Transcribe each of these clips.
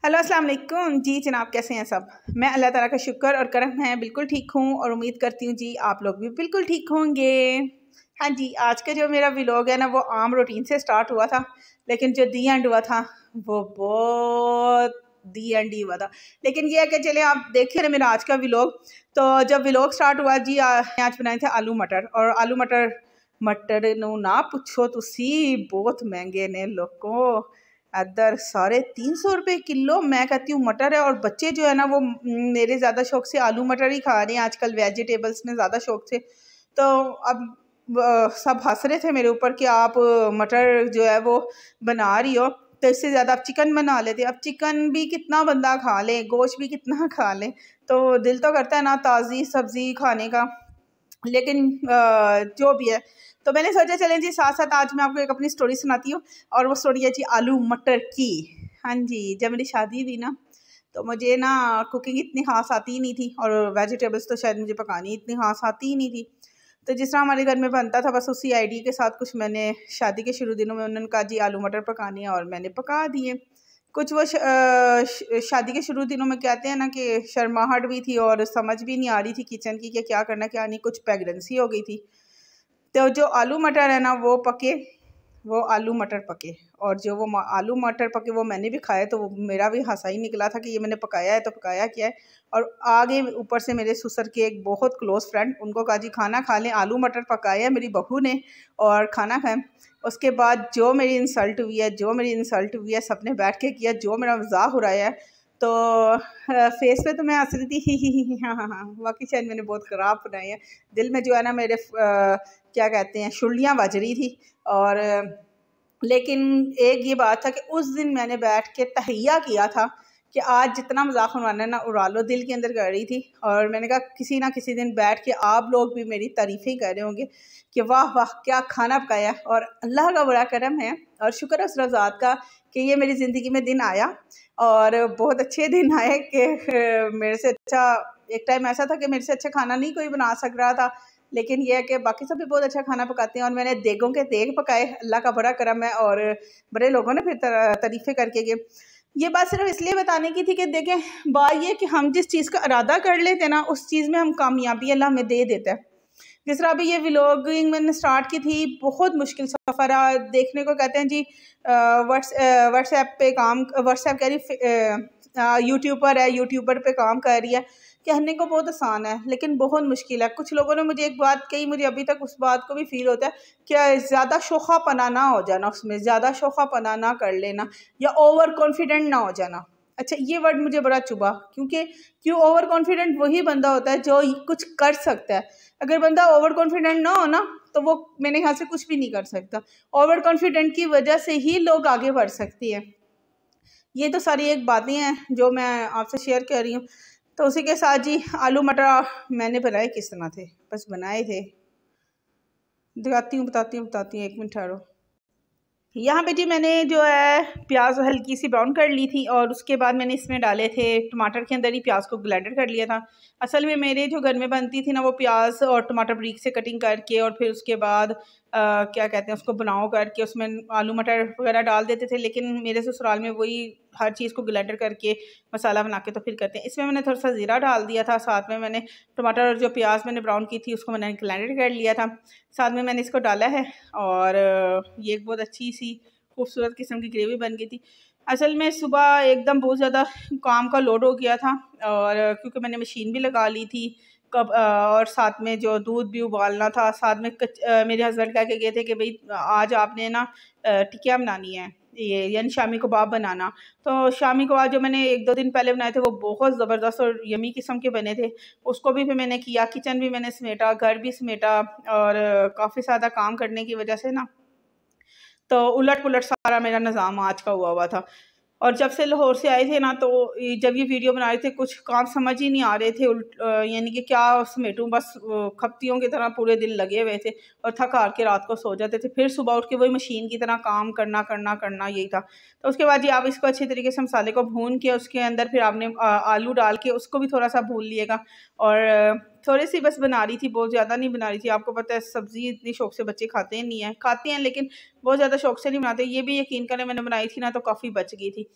Hello अस्सलाम वालेकुम जी जनाब, कैसे हैं सब। मैं अल्लाह ताला का शुक्र और करम है बिल्कुल ठीक हूँ और उम्मीद करती हूँ जी आप लोग भी बिल्कुल ठीक होंगे। हाँ जी, आज का जो मेरा व्लॉग है ना वो आम रूटीन से स्टार्ट हुआ था, लेकिन जो दी एंड हुआ था वो बहुत दी एंड ही हुआ था। लेकिन ये है कि चले आप देखे ना मेरा आज का व्लॉग। तो जब व्लॉग स्टार्ट हुआ जी आज बनाए थे आलू मटर, और आलू मटर मटर नू ना पुछो तुसी, बहुत महंगे ने लोगों। अदर साढ़े 300 रुपये किलो। मैं कहती हूँ मटर है, और बच्चे जो है ना वो मेरे ज़्यादा शौक से आलू मटर ही खा रहे हैं आजकल, वेजिटेबल्स में ज़्यादा शौक से। तो अब सब हंस रहे थे मेरे ऊपर कि आप मटर जो है वो बना रही हो, तो इससे ज़्यादा आप चिकन बना लेते। अब चिकन भी कितना बंदा खा ले, गोश्त भी कितना खा ले, तो दिल तो करता है ना ताज़ी सब्ज़ी खाने का। लेकिन जो भी है, तो मैंने सोचा चलें जी साथ साथ आज मैं आपको एक अपनी स्टोरी सुनाती हूँ, और वो स्टोरी है जी आलू मटर की। हाँ जी, जब मेरी शादी हुई ना तो मुझे ना कुकिंग इतनी खास आती ही नहीं थी, और वेजिटेबल्स तो शायद मुझे पकानी इतनी खास आती ही नहीं थी। तो जिस तरह हमारे घर में बनता था बस उसी आइडिया के साथ कुछ मैंने शादी के शुरू दिनों में उन्होंने कहा जी आलू मटर पकाने हैं, और मैंने पका दिए। कुछ वो शादी के शुरू दिनों में कहते हैं ना कि शर्माहट भी थी और समझ भी नहीं आ रही थी किचन की कि क्या करना क्या नहीं, कुछ प्रेगनेंसी हो गई थी। तो जो आलू मटर है ना वो पके, वो आलू मटर पके, और जो वो आलू मटर पके वो मैंने भी खाए, तो वो मेरा भी हंसा ही निकला था कि ये मैंने पकाया है तो पकाया क्या है। और आगे ऊपर से मेरे ससुर के एक बहुत क्लोज़ फ्रेंड, उनको कहा जी खाना खा लें, आलू मटर पकाए है मेरी बहू ने और खाना खाएं। उसके बाद जो मेरी इंसल्ट हुई है सबने बैठ के किया, जो मेरा मजाक उड़ाया है। तो फेस पे तो मैं हंस रही थी हाँ हाँ हाँ, वाकई शायद मैंने बहुत ख़राब बनाई है। दिल में जो है ना मेरे क्या कहते हैं शुलियाँ बज रही थी। और लेकिन एक ये बात था कि उस दिन मैंने बैठ के तहैया किया था कि आज जितना मजाक उड़ाना है ना उड़ा लो, दिल के अंदर कर रही थी। और मैंने कहा किसी ना किसी दिन बैठ के आप लोग भी मेरी तारीफ़ें कर रहे होंगे कि वाह वाह क्या खाना पकाया। और अल्लाह का बड़ा करम है और शुक्र है उस रज़ात का कि ये मेरी ज़िंदगी में दिन आया, और बहुत अच्छे दिन आए कि मेरे से अच्छा, एक टाइम ऐसा था कि मेरे से अच्छा खाना नहीं कोई बना सक रहा था, लेकिन यह है कि बाकी सब भी बहुत अच्छा खाना पकाते हैं। और मैंने देगों के देग पकाए, अल्लाह का बड़ा करम है, और बड़े लोगों ने फिर तारीफ़ें करके गए। ये बात सिर्फ इसलिए बताने की थी कि देखें बात ये कि हम जिस चीज़ का इरादा कर लेते हैं ना उस चीज़ में हम कामयाबी अल्लाह हमें दे देता है। जिस तरह अभी ये व्लॉगिंग मैंने स्टार्ट की थी, बहुत मुश्किल सफ़र देखने को कहते हैं जी व्हाट्सएप पे काम, व्हाट्सएप कह रही यूट्यूबर है, यूट्यूबर पे काम कर रही है। कहने को बहुत आसान है लेकिन बहुत मुश्किल है। कुछ लोगों ने मुझे एक बात कही, मुझे अभी तक उस बात को भी फील होता है कि ज़्यादा शोखापना ना हो जाना, उसमें ज़्यादा शोखापना ना कर लेना, या ओवर कॉन्फिडेंट ना हो जाना। अच्छा, ये वर्ड मुझे बड़ा चुभा, क्योंकि क्यों ओवर कॉन्फिडेंट वही बंदा होता है जो कुछ कर सकता है। अगर बंदा ओवर कॉन्फिडेंट ना हो ना तो वो मेरे ख्याल से कुछ भी नहीं कर सकता। ओवर कॉन्फिडेंट की वजह से ही लोग आगे बढ़ सकती हैं। ये तो सारी एक बातें हैं जो मैं आपसे शेयर कर रही हूँ। तो उसी के साथ जी आलू मटर मैंने बनाए किस तरह थे, बस बनाए थे, बताती हूँ 1 मिनट ठहरो। यहाँ पे जी मैंने जो है प्याज हल्की सी ब्राउन कर ली थी, और उसके बाद मैंने इसमें डाले थे टमाटर के अंदर ही प्याज को ब्लेंडर कर लिया था। असल में मेरे जो घर में बनती थी ना वो प्याज और टमाटर बारीक से कटिंग करके, और फिर उसके बाद क्या कहते हैं उसको बनाओ करके उसमें आलू मटर वगैरह डाल देते थे। लेकिन मेरे ससुराल में वही हर चीज़ को ब्लेंडर करके मसाला बना के तो फिर करते हैं। इसमें मैंने थोड़ा सा ज़ीरा डाल दिया था, साथ में मैंने टमाटर और जो प्याज मैंने ब्राउन की थी उसको मैंने ब्लेंडर कर लिया था, साथ में मैंने इसको डाला है। और ये एक बहुत अच्छी सी खूबसूरत किस्म की ग्रेवी बन गई थी। असल में सुबह एकदम बहुत ज़्यादा काम का लोड हो गया था, और क्योंकि मैंने मशीन भी लगा ली थी कब, और साथ में जो दूध भी उबालना था, साथ में मेरे हस्बैंड कह के गए थे कि भाई आज आपने ना टिकिया बनानी है, ये यानी शामी कबाब बनाना। तो शामी कबाब जो मैंने 1-2 दिन पहले बनाए थे वो बहुत ज़बरदस्त और यमी किस्म के बने थे। उसको भी फिर मैंने किया, किचन भी मैंने समेटा, घर भी समेटा, और काफ़ी ज़्यादा काम करने की वजह से ना तो उलट पुलट सारा मेरा निज़ाम आज का हुआ था। और जब से लाहौर से आए थे ना तो जब ये वीडियो बना रहे थे कुछ काम समझ ही नहीं आ रहे थे, यानी कि क्या समेटूं, बस खपतियों की तरह पूरे दिन लगे हुए थे, और थक हार के रात को सो जाते थे, फिर सुबह उठ के वही मशीन की तरह काम करना करना करना यही था। तो उसके बाद ये आप इसको अच्छे तरीके से मसाले को भून के उसके अंदर फिर आपने आलू डाल के उसको भी थोड़ा सा भून लिएगा। और थोड़ी सी बस बना रही थी, बहुत ज़्यादा नहीं बना रही थी। आपको पता है सब्ज़ी इतनी शौक से बच्चे खाते ही नहीं हैं, खाते हैं लेकिन बहुत ज़्यादा शौक से नहीं बनाते। ये भी यकीन करें मैंने बनाई थी ना तो काफ़ी बच गई थी,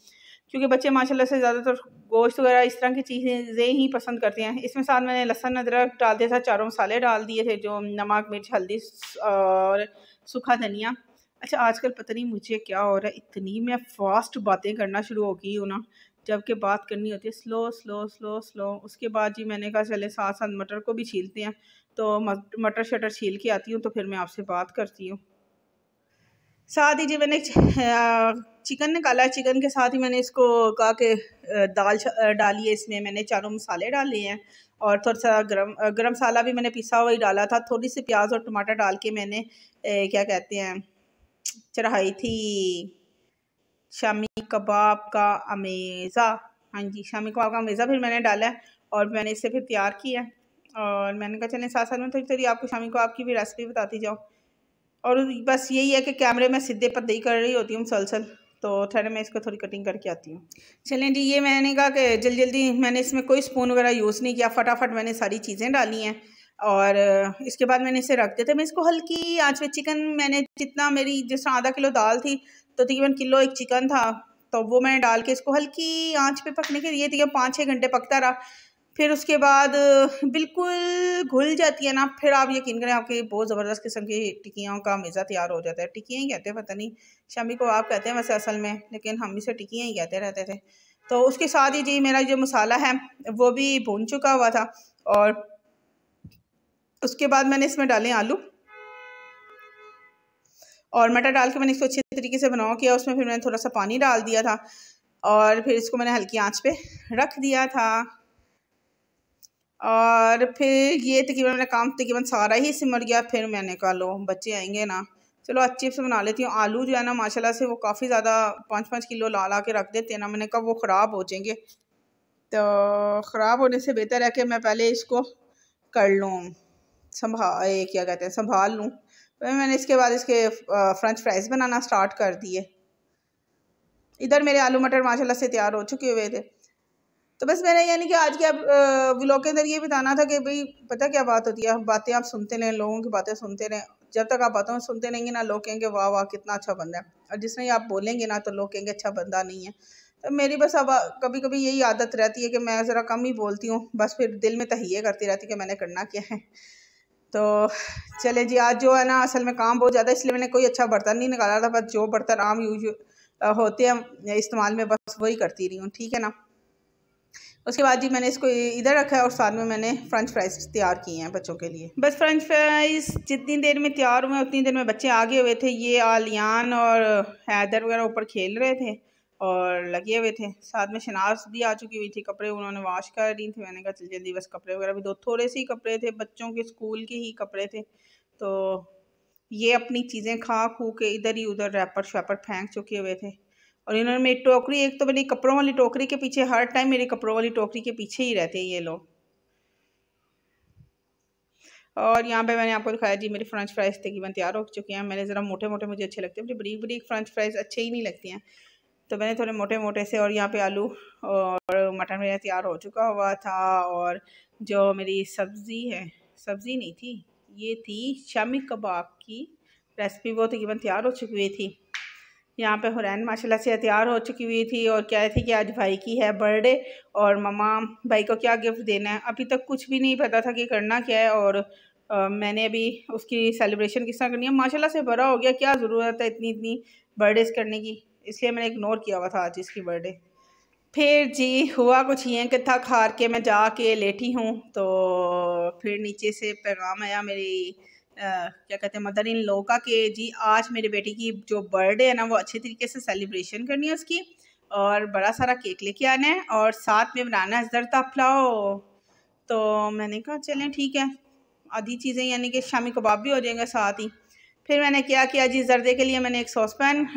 क्योंकि बच्चे माशाल्लाह से ज़्यादातर गोश्त वगैरह इस तरह की चीज़ें ही पसंद करते हैं। इसमें साथ मैंने लहसुन अदरक डाल दिया था, चारों मसाले डाल दिए थे, जो नमक मिर्च हल्दी और सूखा धनिया। अच्छा आजकल पता नहीं मुझे क्या हो रहा है, इतनी मैं फास्ट बातें करना शुरू हो गई हूँ ना, जबकि बात करनी होती है स्लो स्लो स्लो स्लो। उसके बाद जी मैंने कहा चले साथ साथ मटर को भी छीलते हैं, तो मटर शटर छील के आती हूँ तो फिर मैं आपसे बात करती हूँ। साथ ही जी मैंने चिकन निकाला है, चिकन के साथ ही मैंने इसको कहा कि दाल डाली है, इसमें मैंने चारों मसाले डाले हैं और थोड़ा सा गरम मसाला भी मैंने पिसा हुआ ही डाला था। थोड़ी सी प्याज और टमाटर डाल के मैंने क्या कहते हैं चढ़ाई थी शामी कबाब का अमेज़ा। हाँ जी, शामी कबाब का अमेज़ा फिर मैंने डाला है और मैंने इसे फिर तैयार किया और मैंने कहा चलें साथ साथ में थोड़ी थोड़ी आपको शामी कबाब की भी रेसिपी बताती जाऊँ। और बस यही है कि कैमरे में सीधे पत्ते ही कर रही होती हूँ मुसलसल, तो ठहरे मैं इसको थोड़ी कटिंग करके आती हूँ। चलें जी, ये मैंने कहा कि जल्दी जल्दी मैंने इसमें कोई स्पून वगैरह यूज़ नहीं किया, फटाफट मैंने सारी चीज़ें डाली हैं और इसके बाद मैंने इसे रख दिया था। मैं इसको हल्की आंच पे, चिकन मैंने जितना मेरी जिस तरह आधा किलो दाल थी तो तकरीबन किलो एक चिकन था, तो वो मैंने डाल के इसको हल्की आंच पे पकने के लिए तकरीबन 5-6 घंटे पकता रहा। फिर उसके बाद बिल्कुल घुल जाती है ना, फिर आप यकीन करें आपके बहुत ज़बरदस्त किस्म की टिक्कियों का मज़ा तैयार हो जाता है। टिक्कियाँ ही कहते हैं, पता नहीं शामी को आप कहते हैं वैसे असल में, लेकिन हम इसे टिक्कियाँ ही कहते रहते थे। तो उसके साथ ही जी मेरा जो मसाला है वो भी भून चुका हुआ था और उसके बाद मैंने इसमें डाले आलू और मटर डाल के मैंने इसको अच्छे तरीके से बनाओ किया। उसमें फिर मैंने थोड़ा सा पानी डाल दिया था और फिर इसको मैंने हल्की आंच पे रख दिया था और फिर ये तकरीबन मेरा काम तकरीबन सारा ही सिमट गया। फिर मैंने कहा लो बच्चे आएंगे ना, चलो अच्छे से बना लेती हूँ। आलू जो है ना माशाल्लाह से वो काफ़ी ज़्यादा 5-5 किलो ला के रख देते हैं ना, मैंने कहा वो ख़राब हो जाएंगे, तो ख़राब होने से बेहतर है कि मैं पहले इसको कर लूँ, क्या कहते हैं संभाल लूँ। तो मैंने इसके बाद इसके फ्रेंच फ्राइज़ बनाना स्टार्ट कर दिए। इधर मेरे आलू मटर माशाल्लाह से तैयार हो चुके हुए थे। तो बस मैंने यानी कि आज के व्लॉग के अंदर ये बताना था कि भाई पता क्या बात होती है, बातें आप सुनते रहें, लोगों की बातें सुनते रहें। जब तक आप बातों सुनते रहेंगे ना, लोग कहेंगे वाह वाह कितना अच्छा बंदा है, और जिस नहीं आप बोलेंगे ना तो लोग कहेंगे अच्छा बंदा नहीं है। तो मेरी बस अब कभी कभी यही आदत रहती है कि मैं ज़रा कम ही बोलती हूँ, बस फिर दिल में तहिए करती रहती कि मैंने करना क्या है। तो चले जी, आज जो है ना असल में काम बहुत ज़्यादा, इसलिए मैंने कोई अच्छा बर्तन नहीं निकाला था, बस जो बर्तन आम यूज होते हैं इस्तेमाल में बस वही करती रही हूँ, ठीक है ना। उसके बाद जी मैंने इसको इधर रखा है और साथ में मैंने फ्रेंच फ्राइज तैयार किए हैं बच्चों के लिए। बस फ्रेंच फ्राइज जितनी देर में तैयार हुए उतनी देर में बच्चे आगे हुए थे। ये आलियान और हैदर वगैरह ऊपर खेल रहे थे और लगे हुए थे। साथ में शनाज भी आ चुकी हुई थी, कपड़े उन्होंने वॉश कर दी थी। मैंने कहा चल जल्दी बस कपड़े वगैरह भी दो, थोड़े से ही कपड़े थे, बच्चों के स्कूल के ही कपड़े थे। तो ये अपनी चीज़ें खा खू के इधर ही उधर रैपर शैपर फेंक चुके हुए थे। और इन्होंने मेरी टोकरी, एक तो मेरी कपड़ों वाली टोकरी के पीछे, हर टाइम मेरी कपड़ों वाली टोकरी के पीछे ही रहते हैं ये लोग। और यहाँ पे मैंने आपको दिखाया जी मेरी फ्रेंच फ्राइज तकरीबन तैयार हो चुके हैं। मैंने ज़रा मोटे मोटे मुझे अच्छे लगते हैं, मुझे बरीक बरीक फ्रेंच फ्राइज अच्छे ही नहीं लगती हैं, तो मैंने थोड़े मोटे मोटे से। और यहाँ पे आलू और मटन मेरा तैयार हो चुका हुआ था। और जो मेरी सब्ज़ी है, सब्ज़ी नहीं थी, ये थी शामी कबाब की रेसिपी, वो तकरीबन तैयार हो चुकी हुई थी। यहाँ पे हुरैन माशाल्लाह से तैयार हो चुकी हुई थी और कह रही थी कि आज भाई की है बर्थडे और मम्मा भाई को क्या गिफ्ट देना है। अभी तक कुछ भी नहीं पता था कि करना क्या है, और मैंने अभी उसकी सेलिब्रेशन किस तरह करनी है। माशाल्लाह से बड़ा हो गया, क्या ज़रूरत है इतनी इतनी बर्थडेज करने की, इसलिए मैंने इग्नोर किया हुआ था आज इसकी बर्थडे। फिर जी हुआ कुछ ये कि थक हार के मैं जाके लेटी हूँ, तो फिर नीचे से पैगाम आया मेरी क्या कहते हैं मदर इन लॉ का कि जी आज मेरे बेटी की जो बर्थडे है ना वो अच्छे तरीके से सेलिब्रेशन करनी है उसकी, और बड़ा सारा केक लेके आना है और साथ में बनाना है ज़रदा पुलाव। तो मैंने कहा चलें ठीक है, आधी चीज़ें यानी कि शामी कबाब भी हो जाएंगे साथ ही। फिर मैंने क्या किया जी, ज़रदे के लिए मैंने एक सॉस पैन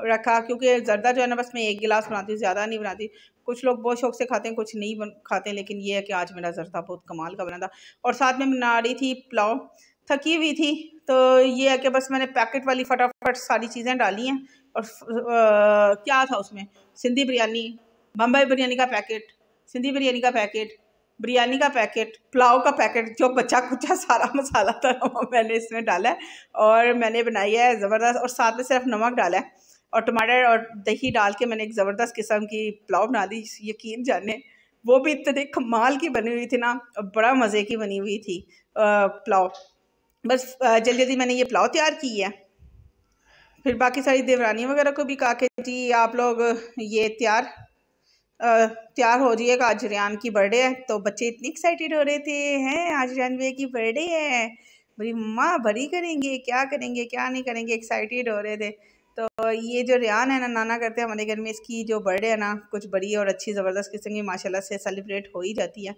रखा, क्योंकि ज़रदा जो है ना बस मैं एक गिलास बनाती हूँ, ज़्यादा नहीं बनाती। कुछ लोग बहुत शौक से खाते हैं, कुछ नहीं खाते, लेकिन ये है कि आज मेरा ज़रदा बहुत कमाल का बना था। और साथ में बना रही थी पुलाव, थकी हुई थी, तो ये है कि बस मैंने पैकेट वाली फटाफट सारी चीज़ें डाली हैं। और क्या था उसमें, सिंधी बिरयानी, बम्बई बिरयानी का पैकेट, सिंधी बिरयानी का पैकेट, बिरयानी का पैकेट, पुलाव का पैकेट, जो बचा कुचा सारा मसाला था वो मैंने इसमें डाला है और मैंने बनाई है ज़बरदस्त। और साथ में सिर्फ नमक डाला है और टमाटर और दही डाल के मैंने एक ज़बरदस्त किस्म की पुलाव बना दी। यकीन जाने वो भी इतने कमाल की बनी हुई थी ना, और बड़ा मज़े की बनी हुई थी पुलाव। बस जल्दी जल्दी मैंने ये पुलाव तैयार की है। फिर बाकी सारी देवरानी वगैरह को भी कहा कि जी आप लोग ये तैयार हो जाइएगा, आज रियान की बर्थडे है। तो बच्चे इतने एक्साइटेड हो रहे थे, हैं आज रियान भैया की बर्थडे है, बड़ी मम्मा बड़ी करेंगे, क्या करेंगे क्या नहीं करेंगे, एक्साइटेड हो रहे थे। तो ये जो रियान है ना, नाना करते हैं हमारे घर में, इसकी जो बर्थडे है ना कुछ बड़ी और अच्छी ज़बरदस्त किस्म की माशाल्लाह से सेलिब्रेट हो ही जाती है।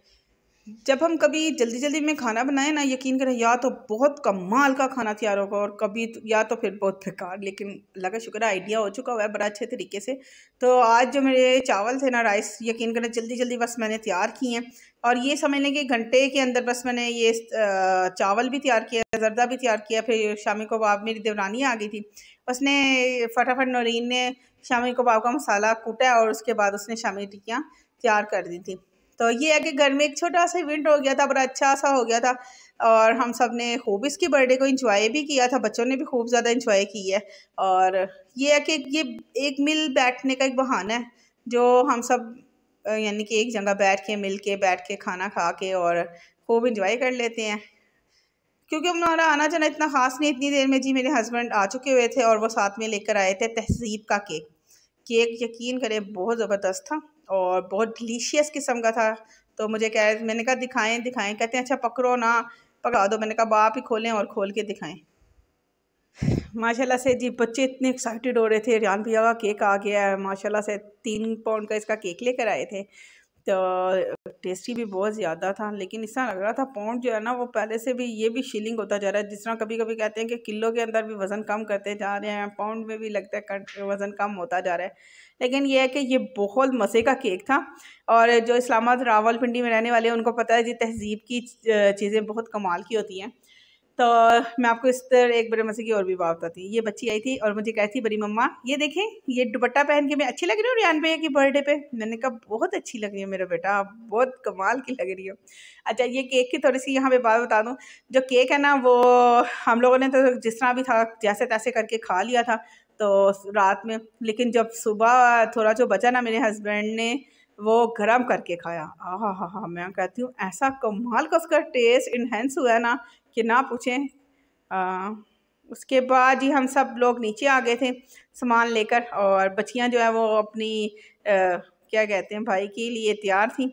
जब हम कभी जल्दी जल्दी में खाना बनाए ना, यकीन करें या तो बहुत कमाल का खाना तैयार होगा और कभी या तो फिर बहुत बेकार, लेकिन अल्लाह का शुक्र है आइडिया हो चुका हुआ है बड़ा अच्छे तरीके से। तो आज जो मेरे चावल थे ना, राइस, यकीन करें जल्दी जल्दी बस मैंने तैयार किए हैं। और ये समझ लें कि घंटे के अंदर बस मैंने ये चावल भी तैयार किया, जर्दा भी तैयार किया। फिर शामी कबाब, मेरी देवरानी आ गई थी, उसने फटाफट नौरीन ने शामी कबाब का मसाला कूटा और उसके बाद उसने शामी टिक्कियाँ तैयार कर दी थी। तो ये है कि घर में एक छोटा सा इवेंट हो गया था, बड़ा अच्छा सा हो गया था, और हम सब ने खूब इसकी बर्थडे को एंजॉय भी किया था, बच्चों ने भी खूब ज़्यादा एंजॉय की है। और ये है कि ये एक मिल बैठने का एक बहाना है जो हम सब यानी कि एक जगह बैठ के खाना खा के और खूब एंजॉय कर लेते हैं। क्योंकि हमारा आना जाना इतना ख़ास नहीं, इतनी देर में जी मेरे हस्बैंड आ चुके हुए थे और वो साथ में लेकर आए थे तहज़ीब का केक। यकीन करें बहुत ज़बरदस्त था और बहुत डिलीशियस किस्म का था। तो मुझे मैंने कहा दिखाएं, कहते हैं अच्छा पकड़ो ना, पकड़ा दो। मैंने कहा आप ही खोलें और खोल के दिखाएं। माशाल्लाह से जी बच्चे इतने एक्साइटेड हो रहे थे, रियान भैया का केक आ गया है, माशाल्लाह से 3 पाउंड का इसका केक लेकर आए थे। तो टेस्टी भी बहुत ज़्यादा था, लेकिन इस तरह लग रहा था पाउंड जो है ना वो पहले से भी ये भी शीलिंग होता जा रहा है। जिस तरह कभी कभी कहते हैं कि किलो के अंदर भी वज़न कम करते जा रहे हैं, पाउंड में भी लगता है वज़न कम होता जा रहा है। लेकिन यह है कि ये बहुत मज़े का केक था। और जो इस्लामाबाद रावलपिंडी में रहने वाले हैं उनको पता है जी तहज़ीब की चीज़ें बहुत कमाल की होती हैं। तो मैं आपको इस तरह एक बड़े मज़े की और भी बात बताती हूँ। ये बच्ची आई थी और मुझे कहती बड़ी मम्मा ये देखें, ये दुपट्टा पहन के मैं अच्छी लग रही हूँ रियान भैया की बर्थडे पे। मैंने कहा बहुत अच्छी लग रही है मेरा बेटा, आप बहुत कमाल की लग रही हो। अच्छा ये केक की थोड़ी सी यहाँ पे बात बता दूँ। जो केक है ना वो हम लोगों ने तो जिस तरह भी था जैसे तैसे करके खा लिया था तो रात में, लेकिन जब सुबह थोड़ा जो बचा ना मेरे हस्बैंड ने वो गरम करके खाया। हाँ, मैं कहती हूँ ऐसा कमाल का उसका टेस्ट इन्हेंस हुआ है ना कि ना पूछें। उसके बाद ही हम सब लोग नीचे आ गए थे सामान लेकर, और बच्चियां जो है वो अपनी क्या कहते हैं भाई के लिए तैयार थी।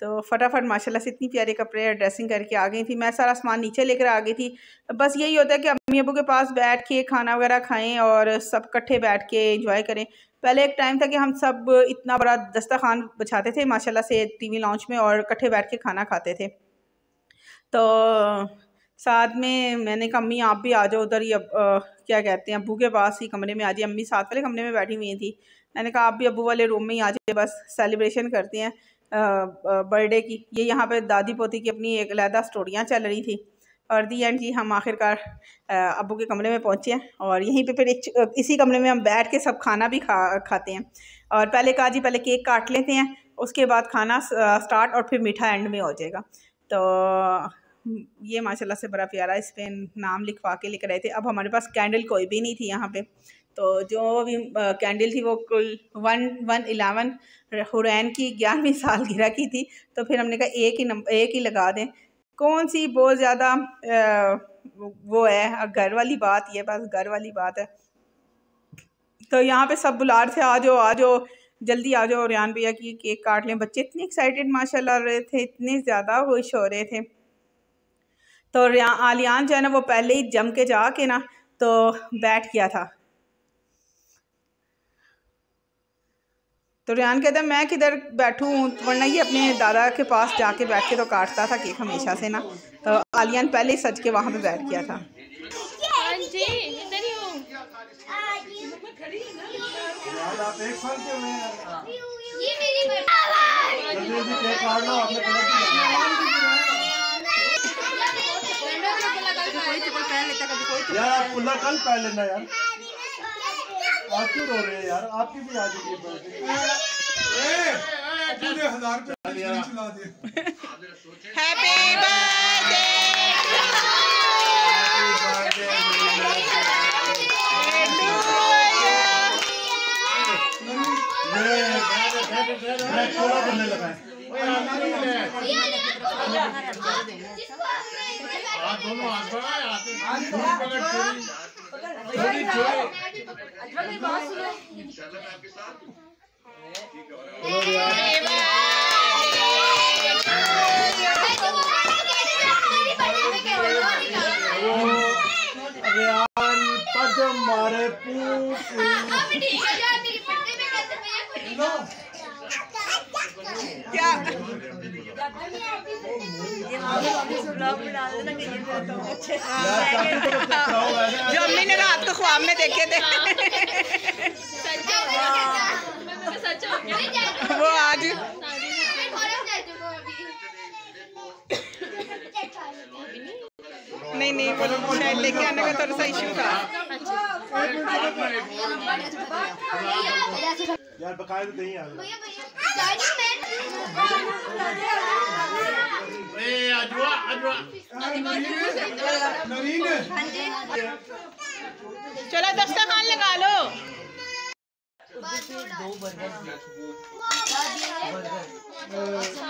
तो फटाफट माशाल्लाह से इतनी प्यारे कपड़े ड्रेसिंग करके आ गई थी। मैं सारा सामान नीचे लेकर आ गई थी। बस यही होता है कि अम्मी अबू के पास बैठ के खाना वगैरह खाएं और सब इकट्ठे बैठ के एंजॉय करें। पहले एक टाइम था कि हम सब इतना बड़ा दस्तरखान बिछाते थे माशाल्लाह से टीवी लॉन्च में और इकट्ठे बैठ के खाना खाते थे। तो साथ में मैंने कहा अम्मी आप भी आ जाओ उधर ही, क्या कहते हैं अब्बू के पास ही कमरे में आ जाइए। अम्मी साथ वाले कमरे में बैठी हुई थी। मैंने कहा आप भी अब्बू वाले रूम में ही आ जाइए, बस सेलिब्रेशन करते हैं बर्थडे की। ये यहाँ पे दादी पोती की अपनी एक अलहदा स्टोरियाँ चल रही थी। और दी एंड जी हम आखिरकार अब्बू के कमरे में पहुँचे हैं और यहीं पे फिर इसी कमरे में हम बैठ के सब खाना भी खाते हैं। और पहले कहा जी पहले केक काट लेते हैं, उसके बाद खाना स्टार्ट और फिर मीठा एंड में हो जाएगा। तो ये माशाल्लाह से बड़ा प्यारा इस पर नाम लिखवा के लेकर आए थे। अब हमारे पास कैंडल कोई भी नहीं थी यहाँ पे, तो जो भी कैंडल थी वो कुल 111 हुरैन की 11वीं सालगिरह की थी। तो फिर हमने कहा एक ही लगा दें, कौन सी बहुत ज़्यादा वो है, घर वाली बात, ये बस घर वाली बात है। तो यहाँ पे सब बुला रहे थे आ जाओ जल्दी आ जाओ रियान भैया की केक काट लें। बच्चे इतने एक्साइटेड माशाल्लाह रहे थे, इतने ज़्यादा खुश हो रहे थे। तो आलियान जो है ना वो पहले ही जम के जाके ना तो बैठ गया था। तो रियान कहता है मैं किधर बैठूं, वरना ये अपने दादा के पास जाके बैठ के तो काटता था केक हमेशा से ना। तो आलियान पहले ही सज के वहाँ पे बैठ गया था। यार आप खुला कल पहन लेना यार, आप क्यों रो रहे हैं यार, आपकी भी आ जाएगी पूरे 1000 रुपये चला दिए। हैप्पी बर्थडे थोड़ा बनने लगा है। दोनों हाथ मारे क्या जो अम्मी ने रात को ख्वाब में देखे थे वो आज नहीं वो शायद लेके आने का थोड़ा सा इशू था यार बकाया तो नहीं यार। चलो दस्तरखान लगा लो।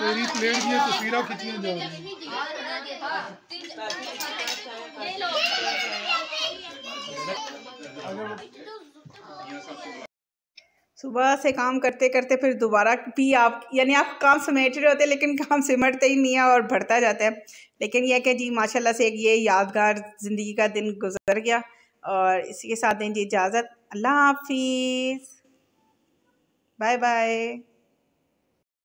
तेरी प्लेट की तस्वीरें खींचने जा रही सुबह से काम करते करते फिर दोबारा भी आप यानी आप काम समेट रहे होते लेकिन काम सिमटते ही नहीं है और बढ़ता जाता है। लेकिन यह कि जी माशाल्लाह से ये यादगार ज़िंदगी का दिन गुजर गया और इसी के साथ दें जी इजाज़त। अल्लाह हाफिज़, बाय बाय।